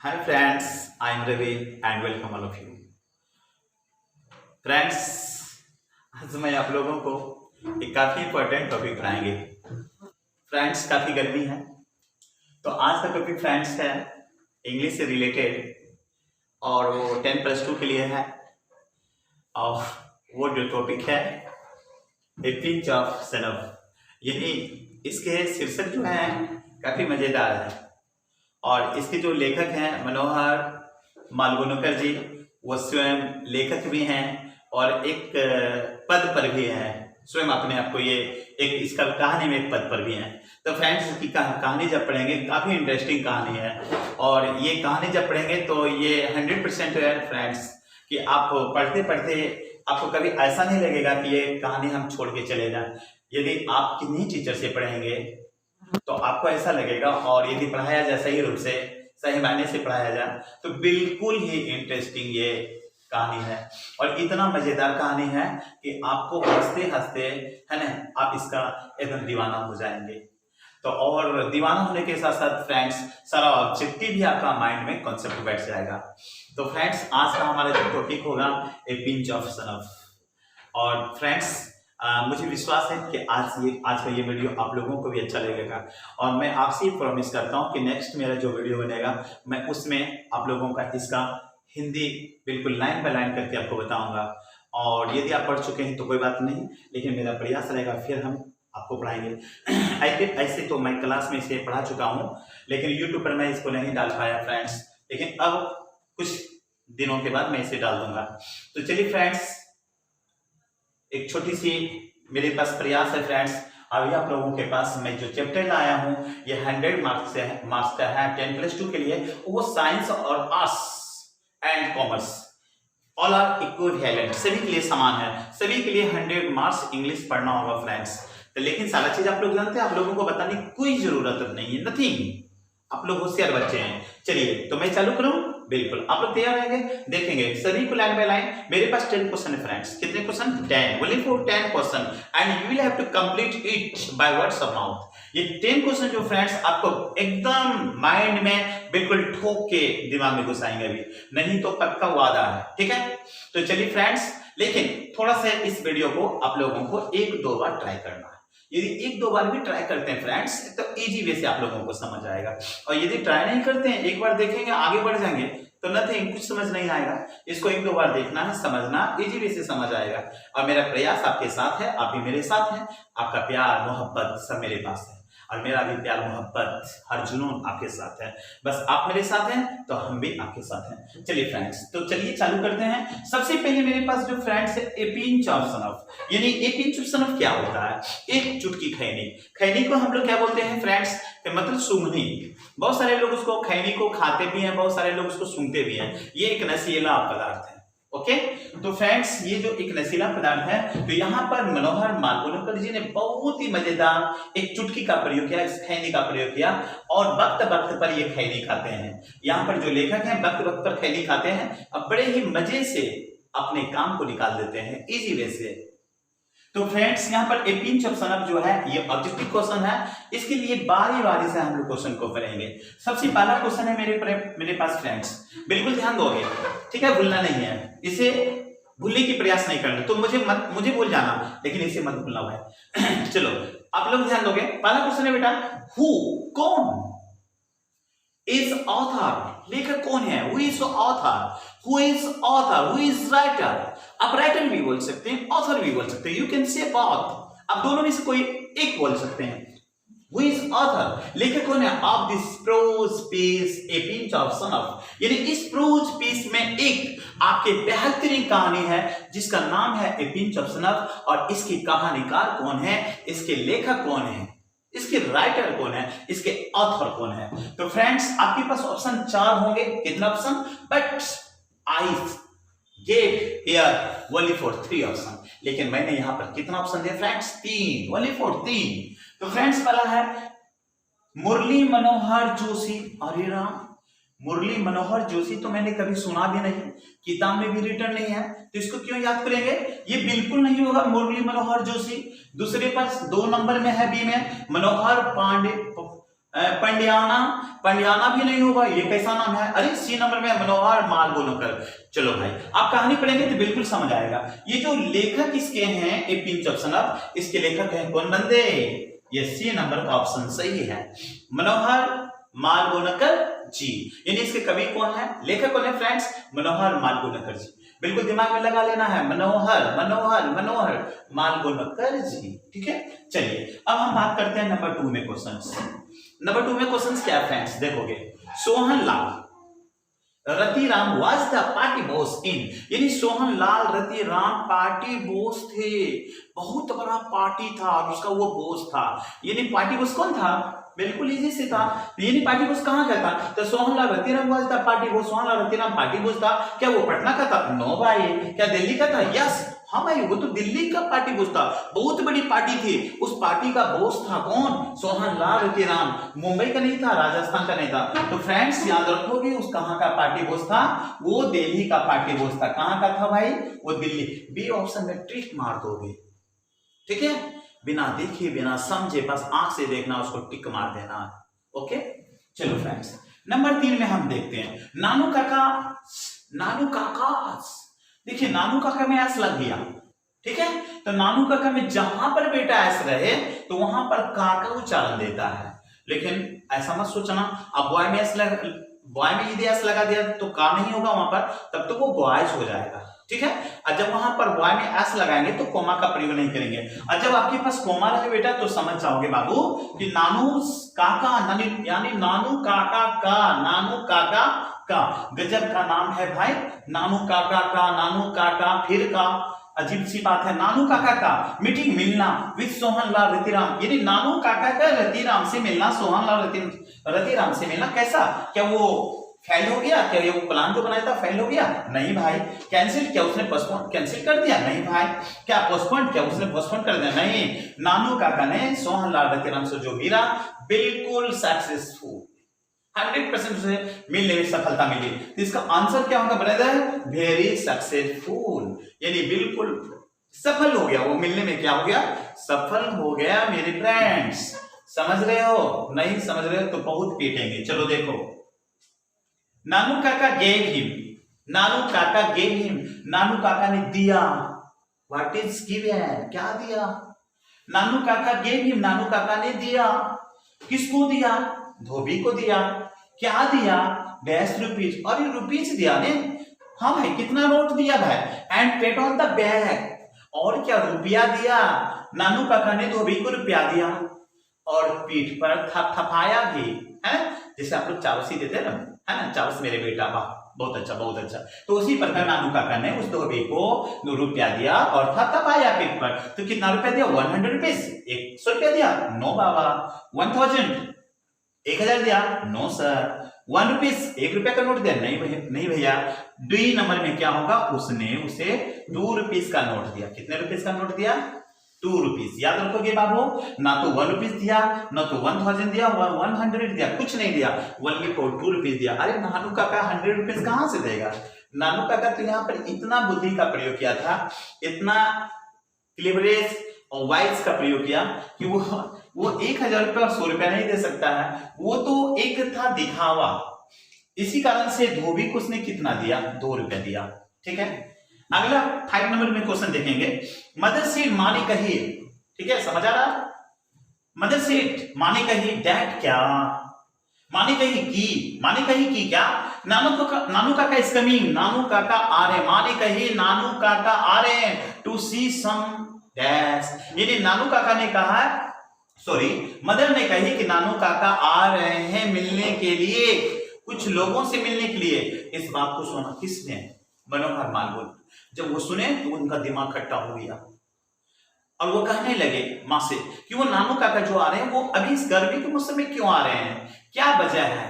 Hi friends, I am Ravi and welcome all of you. Friends, आज मैं आप लोगों को एक काफ़ी इंपॉर्टेंट टॉपिक पढ़ाएंगे। फ्रेंड्स, काफ़ी गर्मी है तो आज का टॉपिक फ्रेंड्स है इंग्लिश से रिलेटेड और वो 10+2 के लिए है। और वो जो टॉपिक है ए पिंच ऑफ सनफ, यही इसके शीर्षक जो है काफ़ी मज़ेदार है। और इसके जो लेखक हैं मनोहर मालगुणकर जी, वो स्वयं लेखक भी हैं और एक पद पर भी हैं। स्वयं अपने आप को ये एक इसका कहानी में एक पद पर भी हैं। तो फ्रेंड्स, इसकी कहानी जब पढ़ेंगे काफ़ी इंटरेस्टिंग कहानी है। और ये कहानी जब पढ़ेंगे तो ये 100% है फ्रेंड्स कि आप पढ़ते पढ़ते आपको कभी ऐसा नहीं लगेगा कि ये कहानी हम छोड़ के चले जाएं। यदि आप किन्हीं टीचर से पढ़ेंगे तो आपको ऐसा लगेगा, और यदि पढ़ाया जाए सही रूप से, सही मायने से पढ़ाया जाए तो बिल्कुल ही इंटरेस्टिंग ये कहानी है। और इतना मजेदार कहानी है कि आपको हंसते हंसते, है ना, आप इसका एकदम दीवाना हो जाएंगे। तो और दीवाना होने के साथ साथ फ्रेंड्स सारा ऑब्जेक्टिव भी आपका माइंड में कॉन्सेप्ट बैठ जाएगा। तो फ्रेंड्स, आज का हमारा जो टॉपिक होगा ए पिंच ऑफ सनफ। और फ्रेंड्स, मुझे विश्वास है कि आज का ये वीडियो आप लोगों को भी अच्छा लगेगा। और मैं आपसे ये प्रॉमिस करता हूँ कि नेक्स्ट मेरा जो वीडियो बनेगा मैं उसमें आप लोगों का इसका हिंदी बिल्कुल लाइन बाय लाइन करके आपको बताऊंगा। और यदि आप पढ़ चुके हैं तो कोई बात नहीं, लेकिन मेरा प्रयास रहेगा फिर हम आपको पढ़ाएंगे। ऐसे तो मैं क्लास में इसे पढ़ा चुका हूँ, लेकिन यूट्यूब पर मैं इसको नहीं डाल पाया फ्रेंड्स, लेकिन अब कुछ दिनों के बाद मैं इसे डाल दूंगा। तो चलिए फ्रेंड्स, एक छोटी सी मेरे पास प्रयास है फ्रेंड्स। अभी आप लोगों के पास मैं जो चैप्टर लाया हूं ये 100 मार्क्स का है 10+2 के लिए। वो साइंस और arts and commerce all are equivalent, सभी के लिए समान है। सभी के लिए 100 मार्क्स इंग्लिश पढ़ना होगा फ्रेंड्स। तो लेकिन सारा चीज आप लोग जानते हैं, आप लोगों को बताने की कोई जरूरत नहीं है, नथिंग। आप लोग होशियार बच्चे हैं। चलिए तो मैं चालू करूं? बिल्कुल, आप लोग तैयार रहेंगे? देखेंगे सभी को लाइन बाय लाइन। मेरे पास 10 क्वेश्चन है फ्रेंड्स। कितने question? 10, only for 10 question, and you will have to complete it by words of mouth. ये 10 क्वेश्चन जो फ्रेंड्स आपको एकदम माइंड में बिल्कुल ठोक के दिमाग में घुसाएंगे, अभी नहीं तो पक्का वादा है, ठीक है? तो चलिए फ्रेंड्स, लेकिन थोड़ा सा इस वीडियो को आप लोगों को 1-2 बार ट्राई करना है। यदि 1-2 बार भी ट्राई करते हैं फ्रेंड्स तो इजी वे से आप लोगों को समझ आएगा। और यदि ट्राई नहीं करते हैं, एक बार देखेंगे आगे बढ़ जाएंगे तो नथिंग, कुछ समझ नहीं आएगा। इसको 1-2 बार देखना है, समझना, इजी वे से समझ आएगा। और मेरा प्रयास आपके साथ है, आप भी मेरे साथ हैं। आपका प्यार मोहब्बत सब मेरे पास है, और मेरा भी प्यार मोहब्बत हर जुनून आपके साथ है। बस आप मेरे साथ हैं तो हम भी आपके साथ हैं। चलिए फ्रेंड्स, तो चलिए चालू करते हैं। सबसे पहले मेरे पास जो फ्रेंड्स है ए पिंच ऑफ सनफ, यानी ए पिंच ऑफ सनफ क्या होता है? एक चुटकी खैनी। खैनी को हम लोग क्या बोलते हैं फ्रेंड्स? मतलब सूंघनी। बहुत सारे लोग उसको खैनी को खाते भी हैं, बहुत सारे लोग उसको सूंघते भी हैं। ये एक नशीला पदार्थ है। ओके, तो फ्रेंड्स ये जो एक नशीला पदार्थ है, तो यहाँ पर मनोहर मालगुणकर जी ने बहुत ही मजेदार एक चुटकी का प्रयोग किया, इस खैनी का प्रयोग किया, और वक्त वक्त पर ये खैनी खाते हैं। यहाँ पर जो लेखक हैं वक्त वक्त पर खैनी खाते हैं और बड़े ही मजे से अपने काम को निकाल देते हैं, इजी वे से। तो फ्रेंड्स, यहाँ पर ए पिंच ऑफ सनफ जो है ये ऑब्जेक्टिव क्वेश्चन है। इसके लिए बारी बारी से हम लोग क्वेश्चन को करेंगे। सबसे पहला क्वेश्चन है मेरे पास फ्रेंड्स, बिल्कुल ध्यान दोगे, ठीक है? भूलना नहीं है, इसे भूलने की प्रयास नहीं करना। तो मुझे भूल जाना, लेकिन इसे मत भूलना है। चलो आप लोग ध्यान दोगे। पहला क्वेश्चन है बेटा, हु, कौन, इज ऑथर, लेखक कौन है? Who is author, who is author, who is writer. आप राइटर भी बोल सकते हैं, ऑथर भी बोल सकते हैं, यू कैन से बोथ। आप दोनों में से कोई एक बोल सकते हैं। हु इज ऑथर, लेखक कौन है of this prose piece a pinch of snuff, यानी इस प्रोज पीस में एक आपके बेहतरीन कहानी है जिसका नाम है ए पिंच ऑफ सनफ। और इसकी कहानीकार कौन है, इसके लेखक कौन है, इसके राइटर कौन है, इसके ऑथर कौन है? तो फ्रेंड्स आपके पास ऑप्शन 4 होंगे। कितना option? But I gave here only for 3 option, लेकिन मैंने यहां पर कितना ऑप्शन दिया फ्रेंड्स? 3, only for 3। तो फ्रेंड्स पहला है मुरली मनोहर जोशी। अरे राम, मुरली मनोहर जोशी तो मैंने कभी सुना भी नहीं, किताब में भी रिटर्न नहीं है, तो इसको क्यों याद करेंगे? ये बिल्कुल नहीं होगा मुरली मनोहर जोशी। दूसरे पर 2 नंबर में है बी में मनोहर पंडियाना, पंडियाना भी नहीं होगा, ये कैसा नाम है? अरे सी नंबर में मनोहर मालगुणकर। चलो भाई, आप कहानी पढ़ेंगे तो बिल्कुल समझ आएगा। ये जो लेखक इसके हैं, ए पिंच ऑप्शन अप, इसके लेखक हैं कौन बंदे? ये सी नंबर का ऑप्शन सही है, मनोहर मालगुणकर जी। यानी इसके कवि कौन है, लेखक कौन है फ्रेंड्स? मनोहर मालगुणकर जी। बिल्कुल दिमाग में लगा लेना है, मनोहर मनोहर मनोहर मालगुणकर जी। ठीक है, चलिए अब हम बात करते हैं नंबर 2 में क्वेश्चंस। नंबर 2 में क्वेश्चंस क्या है फ्रेंड्स, देखोगे। Sohan Lal Ratiram was the party boss in, यानी सोहन लाल रतिराम पार्टी बॉस थे, बहुत बड़ा पार्टी था और उसका वो बॉस था। यानी पार्टी बॉस कौन था? बिल्कुल इजी से था। यानी पार्टी बॉस कहाँ का था? तो Sohan Lal Ratiram was the party boss, Sohan Lal Ratiram party boss था। क्या वो पटना का था? नो भाई। क्या दिल्ली का था? यस, हाँ भाई, वो तो दिल्ली का पार्टी बॉस था, बहुत बड़ी पार्टी थी। उस पार्टी का बॉस था कौन? सोहन लाल रतिराम। मुंबई का नहीं था, राजस्थान का नहीं था। तो फ्रेंड्स याद रखोगे, उस कहाँ का पार्टी बॉस था? वो दिल्ली का पार्टी बॉस था। कहाँ का था भाई? वो दिल्ली। बी ऑप्शन में ट्रिक मार दोगे, ठीक है, बिना देखे बिना समझे, बस आंख से देखना, उसको टिक मार देना। ओके, चलो फ्रेंड्स, नंबर 3 में हम देखते हैं नानू काका। नानू काका, देखिए नानू काका में एस लग गया, ठीक है। तो नानू काका में जहां पर बेटा एस रहे तो वहां पर काका उच्चारण देता है। लेकिन ऐसा मत सोचना अब बॉय में एस लग, बॉय में यदि एस लगा दिया तो का नहीं होगा वहां पर, तब तो वो बॉयज हो जाएगा, ठीक है। और जब वहां पर बॉय में एस लगाएंगे तो कोमा का प्रयोग नहीं करेंगे। और जब आपके पास कोमा रहे बेटा तो समझ जाओगे बाबू कि नानू काका, यानी नानू काका का, नानू काका का। गजब का नाम है भाई, नानू काका का, नानू काका फिर का। अजीब सी बात है, नानू काका का मीटिंग मिलना विद सोहन लाल रतिराम, यानी नानू काका का रतिराम से मिलना, सोहन लाल रतिराम से मिलना। कैसा? क्या वो फेल हो गया? क्या ये वो प्लान जो बनाया था फेल हो गया? नहीं भाई। कैंसिल? क्या उसने पोस्टपोन कैंसिल कर दिया? नहीं भाई। क्या पोस्टपोन? क्या उसने पोस्टपोन कर दिया? नहीं। नानू काका ने सोहन लाल रतिराम से जो मिला बिल्कुल सक्सेसफुल, 100% उसे मिलने में सफलता मिली। तो इसका आंसर क्या होगा ब्रदर? वेरी सक्सेसफुल, यानी बिल्कुल सफल हो गया। वो मिलने में क्या हो गया? सफल हो गया मेरे फ्रेंड्स। समझ रहे हो? नहीं समझ रहे हो तो बहुत पीटेंगे। चलो देखो, नानू काका गेव हिम, नानू काका गेव हिम, नानू काका ने दिया। What is given? क्या दिया? नानू काका गेव हिम, नानू काका ने दिया। किसको दिया? धोबी को दिया। क्या दिया? ₹10। और ये रुपीज दिया ने? हाँ भाई, कितना नोट दिया भाई? And pet on the bag, और क्या रुपया दिया। नानू काका ने धोबी को रुपया दिया और पीठ पर थपथपाया भी, है जैसे आप लोग चावसी देते हैं ना, है ना, चावस मेरे बेटा, वाह बहुत अच्छा बहुत अच्छा। तो उसी प्रकार नानू काका ने उस धोबी को रुपया दिया और थपथपाया पीठ पर। तो कितना रुपया दिया? 100 रुपीज। 100 रुपया दिया? नो बाबा। 1000, 1000 दिया? No sir. 1 रुपीज, 1 रुपया का नोट दिया? नहीं भैया। डी नंबर में क्या होगा? उसने उसे 2 रुपीज का नोट दिया। कितने रुपीज का नोट दिया? 2 रुपीज। याद रखोगे बाबू, ना तो 1 रुपीज दिया, ना तो 1000 दिया, 100 दिया, कुछ नहीं दिया, ओनली 2 रुपीज दिया। अरे नानू काका 100 रुपीज कहां से देगा? नानू काका तो यहाँ पर इतना बुद्धि का प्रयोग किया था, इतना क्लेवरेज और वाइज का प्रयोग किया कि वो 1000 रुपया और 100 रुपया नहीं दे सकता है। वो तो एक था दिखावा। इसी कारण से धोबी को उसने कितना दिया? 2 रुपया दिया, ठीक है। अगला 5 नंबर में क्वेश्चन देखेंगे। मदर सीट माने कही, ठीक है, समझ आ रहा? मदर सीट माने कही डैड क्या? माने कही की, माने कही की क्या? नानू काका इज कमिंग, नानू काका आ रहे। माने कही नानू काका आ रहे हैं टू सी सम डैश, यानी नानू काका ने कहा, सॉरी मदर ने कही कि नानू काका आ रहे हैं मिलने के लिए, कुछ लोगों से मिलने के लिए। इस बात को सुना किसने? मनोहर मालगुणकर। जब वो सुने तो उनका दिमाग खट्टा हो गया और वो कहने लगे मां से कि वो नानू काका जो आ रहे हैं वो अभी इस गर्मी के मौसम में क्यों आ रहे हैं, क्या वजह है?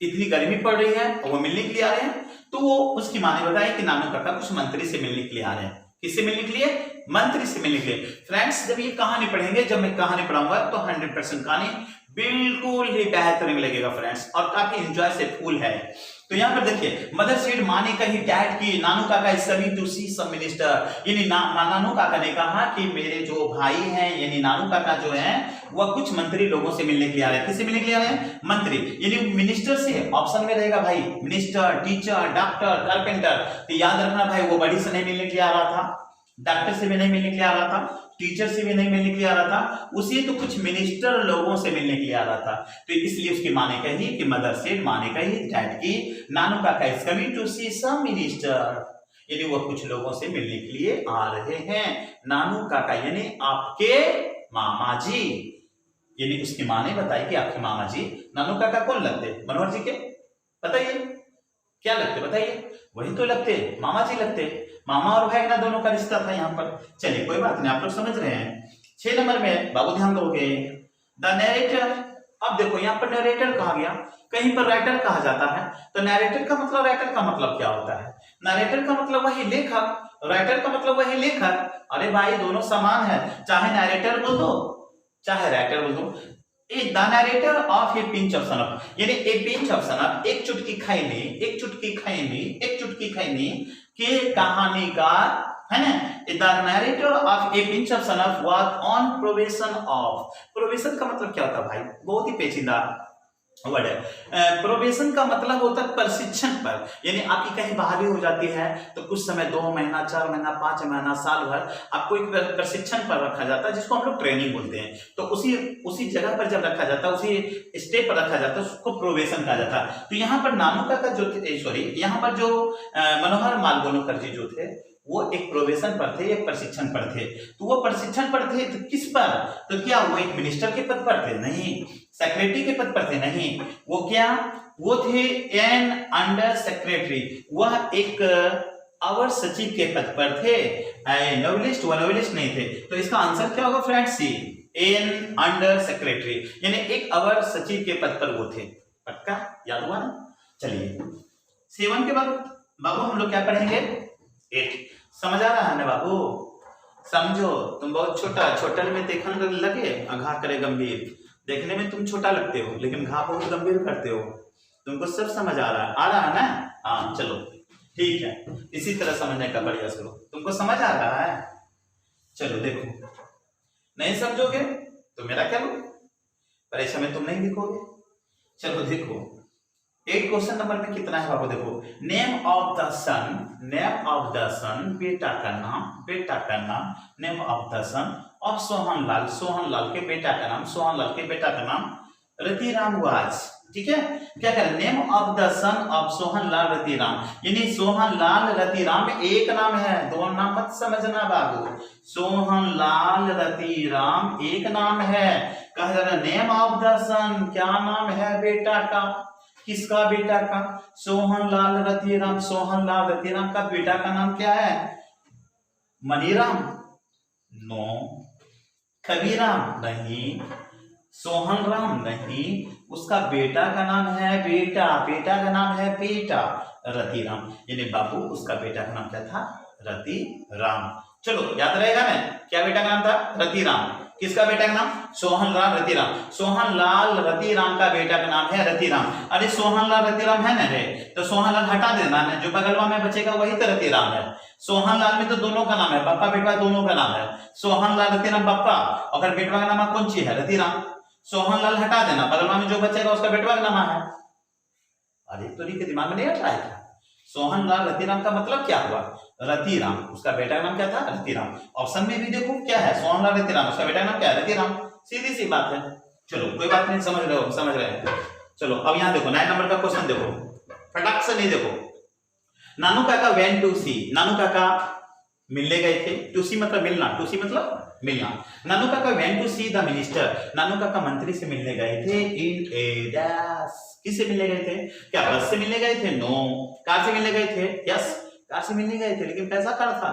इतनी गर्मी पड़ रही है और वो मिलने के लिए आ रहे हैं। तो वो उसकी मां ने बताया कि नानू काका कुछ मंत्री से मिलने के लिए आ रहे हैं। किससे मिलने के लिए? मंत्री से मिलने के लिए। फ्रेंड्स जब ये कहानी पढ़ेंगे, जब मैं कहानी पढ़ाऊंगा तो 100% कहानी बिल्कुल ही बेहतरीन लगेगा फ्रेंड्स, और काफी एंजॉय से फुल है। तो यहाँ पर देखिए, मदर सेड माने कही डैड की नानू काका is coming to see some minister, यानी नानू काका ने कहा कि मेरे जो भाई हैं यानी नानू काका जो हैं वह कुछ मंत्री लोगों से मिलने के लिए आ रहे हैं। किससे मिलने के लिए आ रहे हैं? मंत्री, यानी मिनिस्टर से ऑप्शन में रहेगा भाई, मिनिस्टर, टीचर, डॉक्टर, कारपेंटर। तो याद रखना भाई, वो बड़ी से नहीं मिलने के लिए आ रहा था, डॉक्टर से भी नहीं मिलने के लिए आ रहा था, टीचर से भी नहीं मिलने के लिए आ रहा था, उसी तो कुछ मिनिस्टर लोगों से मिलने के लिए आ रहा था। तो इसलिए उसकी माँ ने कही कि मदर सेड, माँ ने कही डैड की नानू काका is coming to see some minister, यानी वो कुछ लोगों से मिलने के लिए आ रहे हैं। नानू काका यानी आपके मामा जी, यानी उसकी माँ ने बताई कि आपके मामा जी। नानू काका कौन लगते? मनोहर जी के, बताइए क्या लगते, बताइए। वही तो लगते, मामा जी लगते। मामा और भाई ना दोनों का रिश्ता था यहाँ पर। चलिए कोई बात नहीं, आप लोग समझ रहे हैं। 6 नंबर में बाबू ध्यान दोगे, द नैरेटर। अब देखो यहाँ पर नैरेटर कहा गया, कहीं पर राइटर कहा जाता है। तो नैरेटर का मतलब, राइटर का मतलब क्या होता है? नैरेटर का मतलब वही लेखक, राइटर का मतलब वही लेखक। अरे भाई दोनों समान है, चाहे नैरेटर बोल दो चाहे राइटर बोल दो। The narrator of a pinch of snuff, यानी ए पिंच ऑफ सनफ, एक चुटकी खैनी, एक चुटकी खैनी, एक चुटकी खैनी के कहानीकार है ना। The narrator of a pinch of snuff was on probation of. Probation का मतलब क्या होता है भाई? बहुत ही पेचीदा वर्ड है। प्रोबेशन का मतलब होता है प्रशिक्षण पर, यानी आपकी कहीं बहाली हो जाती है तो कुछ समय 2 महीना, 4 महीना, 5 महीना, साल भर आपको एक प्रशिक्षण पर रखा जाता है, जिसको हम लोग ट्रेनिंग बोलते हैं। तो उसी जगह पर जब रखा जाता है, उसी स्टेप पर रखा जाता है, उसको प्रोबेशन कहा जाता है। तो यहाँ पर नानू काका जो थे, सॉरी यहाँ पर जो मनोहर मालगुणकर जी जो थे वो एक प्रोबेशन पर थे, एक प्रशिक्षण पर थे। तो वो प्रशिक्षण पर थे तो किस पर? तो क्या वो एक मिनिस्टर के पद पर थे? नहीं। सेक्रेटरी के पद पर थे? नहीं। वो क्या? वो थे एन अंडर सेक्रेटरी, वह एक अवर सचिव के पद पर थे। नोवेलिस्ट, वो नोवेलिस्ट नहीं थे। तो इसका आंसर क्या होगा फ्रेंड्स? सी, एन अंडर सेक्रेटरी, यानी एक अवर सचिव के पद पर वो थे। पक्का याद हुआ ना? चलिए 7 के बाद बाबू हम लोग क्या पढ़ेंगे? 8। समझ आ रहा है ना बाबू? समझो, तुम बहुत छोटा, छोटा में देखने लगे घा करे गंभीर, देखने में तुम छोटा लगते हो लेकिन घा बहुत गंभीर करते हो। तुमको सब समझ आ रहा है ना? हाँ चलो ठीक है, इसी तरह समझने का प्रयास करो। तुमको समझ आ रहा है? चलो देखो, नहीं समझोगे तो मेरा क्या लो, परीक्षा में तुम नहीं लिखोगे। चलो देखो 8 क्वेश्चन नंबर में कितना है बाबू? देखो, name of the son, name of the son, बेटा का नाम, बेटा का नाम, name of the son of Sohan Lal, Sohan Lal के बेटा का नाम, सोहन लाल के बेटा का नाम रतिराम वाज। ठीक है, क्या करें? Name of the son of Sohan Lal Ratiram, यानी सोहन लाल रतिराम एक नाम है, दो नाम मत समझना बाबू। सोहन लाल रतिराम एक नाम है। कहा जा रहा है नेम ऑफ द सन, क्या नाम है बेटा का? किसका बेटा का? सोहन लाल रतिराम। सोहन लाल रतिराम का बेटा का नाम क्या है? मनीराम? नो। कबीराम? नहीं। सोहन राम? नहीं। उसका बेटा का नाम है बेटा, बेटा का नाम है बेटा रतिराम, यानी बाबू उसका बेटा का नाम क्या था? रतिराम। चलो याद रहेगा ना, क्या बेटा का नाम था? रतिराम। किसका बेटा का नाम? सोहन लाल रतिराम। सोहन लाल रतिराम का बेटा का नाम है रतिराम। अरे सोहन लाल रतिराम है ना रे, तो सोहन लाल हटा देना ना, जो बगलवा में बचेगा वही तो रतिराम है। सोहन लाल में तो दोनों का नाम है, बप्पा बेटवा दोनों का नाम है। सोहन लाल रतिराम बप्पा, और बेटवा का नाम कौन सी है? रतिराम। सोहन लाल हटा देना, बगलवा में जो बचेगा उसका बेटवा का नाम है। अरे तो के दिमाग में नहीं हट रहा है? सोहन लाल रतिराम का मतलब क्या हुआ? रतिराम। उसका बेटा का नाम क्या था? रतिराम। ऑप्शन में भी देखो क्या है? सोहन लाल रतिराम, उसका बेटा का नाम क्या है? रतिराम। सीधी सी बात है। चलो कोई बात नहीं, समझ रहे हो? समझ रहे हैं। चलो अब यहाँ देखो 9 नंबर का क्वेश्चन देखो, फटाक से नहीं देखो। नानू काका वेंट टू सी, नानू काका मिलने गए थे। टू सी मतलब मिलना, टू सी मतलब मिलना। Nanu Kaka went to see the minister, Nanu Kaka मंत्री से मिलने गए थे। इन ए डैश, किससे मिलने गए थे? क्या बस से मिलने गए थे? नो। कार से मिलने गए थे? यस, कार से मिलने गए थे, लेकिन कैसा कार था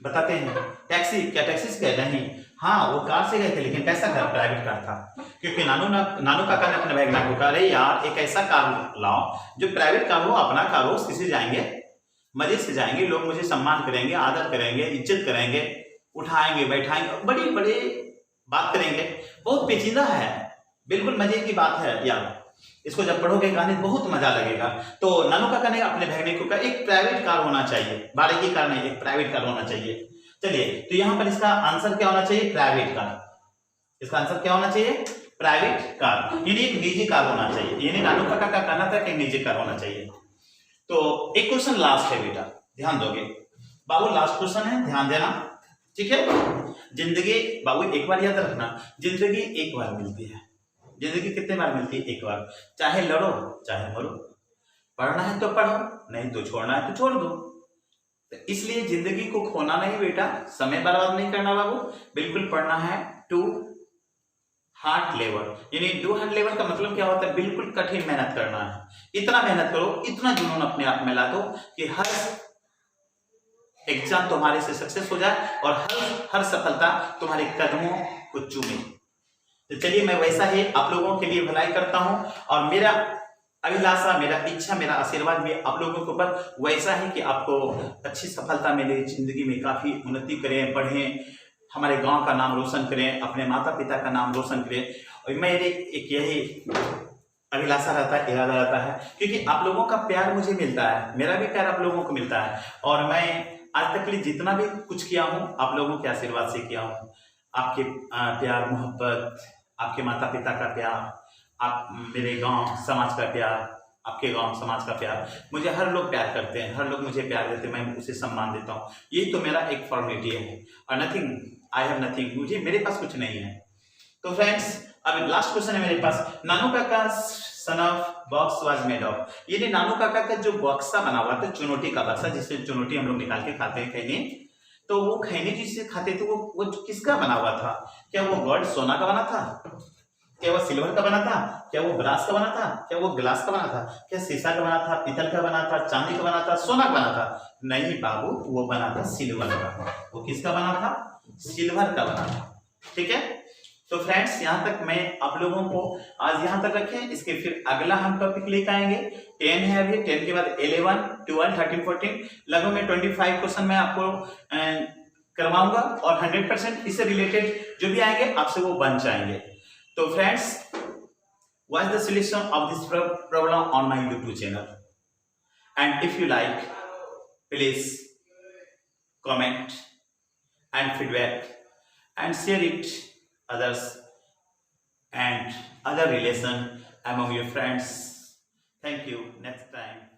बताते हैं। टैक्सी? क्या टैक्सी से गए? नहीं। हाँ वो कार से गए थे, लेकिन कैसा कार? प्राइवेट कार था। क्योंकि नानू काका ने अपने भाई को कहा, अरे यार एक ऐसा कार लाओ जो प्राइवेट कार हो, अपना कार हो, किसी जाएंगे मजे से जाएंगे, लोग मुझे सम्मान करेंगे, आदर करेंगे, इज्जत करेंगे, उठाएंगे, बैठाएंगे, बड़ी बड़ी बात करेंगे। बहुत पेचीदा है, बिल्कुल मजे की बात है यार, इसको जब पढ़ोगे कहानी बहुत मजा लगेगा। तो नानू काका ने अपने भगने को कहा एक प्राइवेट कार होना चाहिए, बारीकी कार नहीं, एक प्राइवेट कार होना चाहिए। चलिए, तो यहाँ पर इसका आंसर क्या होना चाहिए? Private car. इसका आंसर क्या होना चाहिए? प्राइवेट कार, यानी एक निजी कार होना चाहिए। यानी नानू काका का कहना था कि निजी कार होना चाहिए। तो एक क्वेश्चन लास्ट है बेटा, ध्यान दोगे बाबू, लास्ट क्वेश्चन है, ध्यान देना, ठीक है। जिंदगी बाबू एक बार याद रखना, जिंदगी एक बार मिलती है। जिंदगी कितने बार मिलती है? एक बार। चाहे लड़ो चाहे मरो, पढ़ना है तो पढ़ो, नहीं तो छोड़ना है तो छोड़ दो। तो इसलिए जिंदगी को खोना नहीं बेटा, समय बर्बाद नहीं करना बाबू, बिल्कुल पढ़ना है टू हार्ड लेबर। यानी डू हार्ड लेबर का मतलब क्या होता है? बिल्कुल कठिन मेहनत करना है। इतना मेहनत करो, इतना जुनून अपने आप में ला दो कि हर एग्जाम तुम्हारे से सक्सेस हो जाए और हर सफलता तुम्हारे कदमों को चूमे। तो चलिए, मैं वैसा ही आप लोगों के लिए भलाई करता हूं, और मेरा अभिलाषा, मेरा इच्छा, मेरा आशीर्वाद भी आप लोगों के ऊपर वैसा है कि आपको अच्छी सफलता मिले, जिंदगी में काफी उन्नति करें, पढ़ें, हमारे गांव का नाम रोशन करें, अपने माता पिता का नाम रोशन करें। और मेरे एक यही अभिलाषा रहता है, इरादा रहता है, क्योंकि आप लोगों का प्यार मुझे मिलता है, मेरा भी प्यार आप लोगों को मिलता है, और मैं आज तक के लिए जितना भी कुछ किया हूँ आप लोगों के आशीर्वाद से किया हूँ। आपके प्यार मोहब्बत, आपके माता पिता का प्यार, आप मेरे गांव समाज का प्यार, आपके गांव समाज का प्यार, मुझे हर लोग प्यार करते हैं, हर लोग मुझे प्यार देते हैं, मैं उसे सम्मान देता हूँ। यही तो मेरा एक फॉर्मेलिटी है, और नथिंग, आई हैव नथिंग, मुझे मेरे पास कुछ नहीं है। तो फ्रेंड्स, अब लास्ट क्वेश्चन है मेरे पास, नानू काका son of box was made of. ये नानू काका का जो बक्सा बना हुआ था, चुनौती का बक्सा, जिससे चुनौती हम लोग निकाल के खाते हैं खैनी, तो वो खैनी जिससे खाते थे वो किसका बना हुआ था? क्या वो गॉड सोना का बना था? क्या वो सिल्वर का बना था? क्या वो ब्रास का बना था? क्या वो ग्लास का बना था? क्या शीशा का बना था? पीतल का बना था? चांदी का बना था? सोना का बना था? नहीं बाबू, वो बना था सिल्वर का। वो किसका बना था? सिल्वर का बना था, ठीक है। तो फ्रेंड्स, यहाँ तक मैं आप लोगों को आज यहाँ तक रखें, इसके फिर अगला हम टॉपिक लेकर आएंगे। 10 है अभी, 10 के बाद 11, 12, 13, 14, लगभग में 25 क्वेश्चन मैं आपको करवाऊंगा, और 100% इससे रिलेटेड जो भी आएंगे आपसे वो बन जाएंगे। तो friends, what's the solution of this problem on my YouTube channel? And if you like, please comment and feedback and share it others and other relation among your friends. Thank you. Next time.